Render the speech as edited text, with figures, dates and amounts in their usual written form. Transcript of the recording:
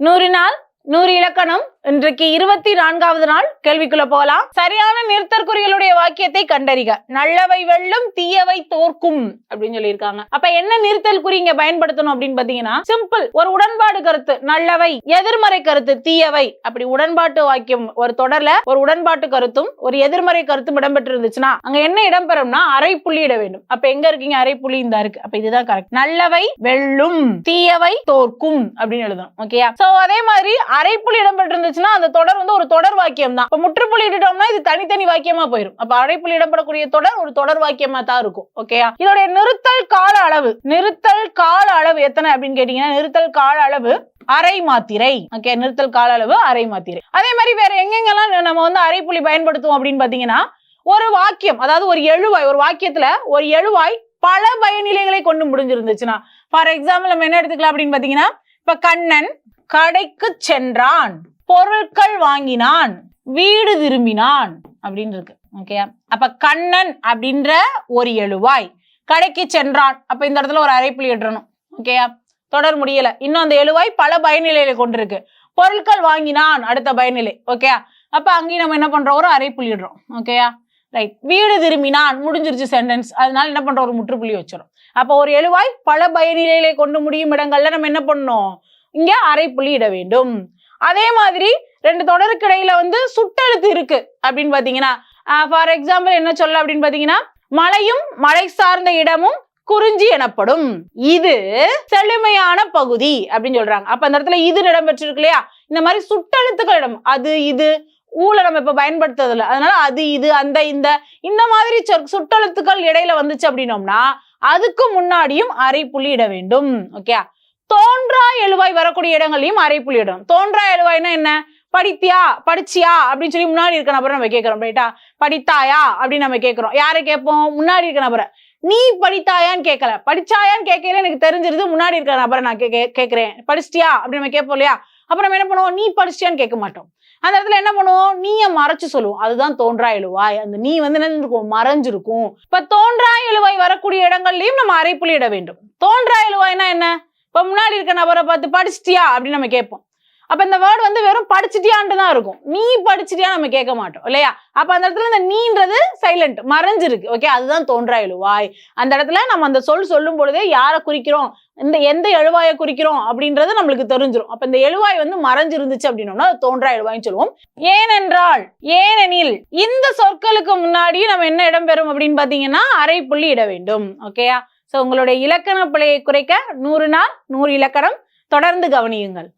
100 நாள் 100 இலக்கணம். இன்றைக்கு 24வது நாள். கேள்விக்குள்ள போகலாம். சரியான நிறுத்தற்குறிகளுடைய வாக்கியத்தை கண்டறிக. நல்லவை வெல்லும், தீயவை தோற்கும் அப்படின்னு சொல்லியிருக்காங்க. அப்ப என்ன நிறுத்தல் குறி இங்க பயன்படுத்தணும் அப்படின்னு பாத்தீங்கன்னா, சிம்பிள். ஒரு உடன்பாடு கருத்து நல்லவை, எதிர்மறை கருத்து தீயவை, அப்படி உடன்பாட்டு வாக்கியம் ஒரு தொடர்ல ஒரு உடன்பாட்டு கருத்தும் ஒரு எதிர்மறை கருத்தும் இடம்பெற்று இருந்துச்சுன்னா அங்க என்ன இடம்பெறும்னா அரை புள்ளி இட வேண்டும். அப்ப எங்க இருக்கீங்க? அரை புள்ளி இந்த இருக்கு. அப்ப இதுதான் கரெக்ட். நல்லவை வெல்லும், தீயவை தோற்கும் அப்படின்னு எழுதணும். ஓகேயா? சோ அதே மாதிரி அரைப்புள்ளி இடம்பெற்று இருந்துச்சுன்னா அந்த தொடர் வந்து ஒரு தொடர் வாக்கியம் தான். இப்ப முற்றுப்புள்ளி இட்டோம்னா இது தனித்தனி வாக்கியமா போயிடும். அப்ப அரைப்புள்ளி இடம்பெறக்கூடிய தொடர் ஒரு தொடர் வாக்கியமா தான் இருக்கும். ஓகேயா? இதோட நிறுத்தல் கால அளவு, நிறுத்தல் கால அளவு எத்தனை அப்படின்னு கேட்டீங்கன்னா, நிறுத்தல் கால அளவு அரை மாத்திரை. ஓகே, நிறுத்தல் கால அளவு அரை மாத்திரை. அதே மாதிரி வேற எங்கெங்கெல்லாம் நம்ம வந்து அரைப்புள்ளி பயன்படுத்துவோம் அப்படின்னு பாத்தீங்கன்னா, ஒரு வாக்கியம், அதாவது ஒரு எழுவாய், ஒரு வாக்கியத்துல ஒரு எழுவாய் பல பயனிலைகளை கொண்டு முடிஞ்சிருந்துச்சுன்னா, ஃபார் எக்ஸாம்பிள் நம்ம என்ன எடுத்துக்கலாம் அப்படின்னு பாத்தீங்கன்னா, இப்ப கண்ணன் கடைக்கு சென்றான், பொருட்கள் வாங்கினான், வீடு திரும்பினான் அப்படின்னு இருக்கு. ஓகேயா? அப்ப கண்ணன் அப்படின்ற ஒரு எழுவாய், கடைக்கு சென்றான், அப்ப இந்த இடத்துல ஒரு அரைப்புள்ளி இடணும். ஓகேயா? தொடர் முடியல. இன்னும் அந்த எழுவாய் பல பயனிலைகளை கொண்டிருக்கு. பொருட்கள் வாங்கினான் அடுத்த பயனிலை. ஓகேயா? அப்ப அங்கேயும் நம்ம என்ன பண்றோம்? ஒரு அரைப்புள்ளி இடுறோம். ஓகேயா? ரைட். வீடு திரும்பினான் முடிஞ்சிருச்சு சென்டென்ஸ். அதனால என்ன பண்றோம்? ஒரு முற்றுப்புள்ளி வச்சிடும். அப்ப ஒரு எழுவாய் பல பயனிலைகளை கொண்டு முடியும் இடங்கள்ல நம்ம என்ன பண்ணணும்? இங்க அரைப்புள்ளி இட வேண்டும். அதே மாதிரி ரெண்டு தொடருக்கு இடையில வந்து சுட்டெழுத்து இருக்கு அப்படின்னு பாத்தீங்கன்னா, ஃபார் எக்ஸாம்பிள் என்ன சொல்ல அப்படின்னு பாத்தீங்கன்னா, மலையும் மலை சார்ந்த இடமும் குறிஞ்சி எனப்படும், இது செழுமையான பகுதி அப்படின்னு சொல்றாங்க. அப்ப அந்த இடத்துல இது இடம் பெற்றிருக்கு இல்லையா? இந்த மாதிரி சுட்டெழுத்துக்கள் இடம், அது இது ஊல நம்ம இப்ப பயன்படுத்துறதில்ல. அதனால அது இது அந்த இந்த மாதிரி சுட்டெழுத்துக்கள் இடையில வந்துச்சு அப்படின்னோம்னா அதுக்கு முன்னாடியும் அரைப்புள்ளி இட வேண்டும். ஓகே? தோன்றா எழுவாய் வரக்கூடிய இடங்களையும் அரைப்புள்ளி இடணும். தோன்றா எழுவாய்னா என்ன? படித்தியா, படிச்சியா அப்படின்னு சொல்லி முன்னாடி இருக்க நபரை நம்ம கேட்கிறோம். ரைட்டா? படித்தாயா அப்படின்னு நம்ம கேட்கிறோம். யாரை கேட்போம்? முன்னாடி இருக்க நபரை. நீ படித்தாயான்னு கேட்கல, படிச்சாயான்னு கேட்கல, எனக்கு தெரிஞ்சிருது முன்னாடி இருக்கிற நபரை நான் கேட்கிறேன். படிச்சிட்டியா அப்படின்னு நம்ம கேட்போம் இல்லையா? அப்புறம் நம்ம என்ன பண்ணுவோம்? நீ படிச்சிட்டியான்னு கேட்க மாட்டோம். அந்த இடத்துல என்ன பண்ணுவோம்? நீய மறைச்சு சொல்லுவோம். அதுதான் தோன்றா எழுவாய். அந்த நீ வந்து என்ன இருக்கும்? மறைஞ்சிருக்கும். இப்ப தோன்றா எழுவாய் வரக்கூடிய இடங்கள்லயும் நம்ம அரைப்புள்ளி இட வேண்டும். தோன்றா எழுவாய்னா என்ன? இப்ப முன்னாடி இருக்க நபரை பார்த்து படிச்சிட்டியா அப்படின்னு நம்ம கேட்போம். அப்ப இந்த வேர்டு வந்து வெறும் படிச்சிட்டியான்னு தான் இருக்கும். நீ படிச்சிட்டியா நம்ம கேட்க மாட்டோம் இல்லையா? அப்ப அந்த இடத்துல இந்த நீன்றது சைலண்ட், மறைஞ்சிருக்கு. ஓகே, அதுதான் தோன்றா எழுவாய். அந்த இடத்துல நம்ம அந்த சொல்லும் பொழுதே யாரை குறிக்கிறோம், எந்த எழுவாயை குறிக்கிறோம் அப்படின்றது நம்மளுக்கு தெரிஞ்சிடும். அப்ப இந்த எழுவாய் வந்து மறைஞ்சிருந்துச்சு அப்படின்னோம்னா அது தோன்றா எழுவாய்ன்னு சொல்லுவோம். ஏனென்றால், ஏனெனில், இந்த சொற்களுக்கு முன்னாடி நம்ம என்ன இடம்பெறும் அப்படின்னு பாத்தீங்கன்னா அரைப்புள்ளி இட வேண்டும். ஓகேயா? சோ உங்களுடைய இலக்கண பிழையை குறைக்க 100 நாள் 100 இலக்கணம் தொடர்ந்து கவனியுங்கள்.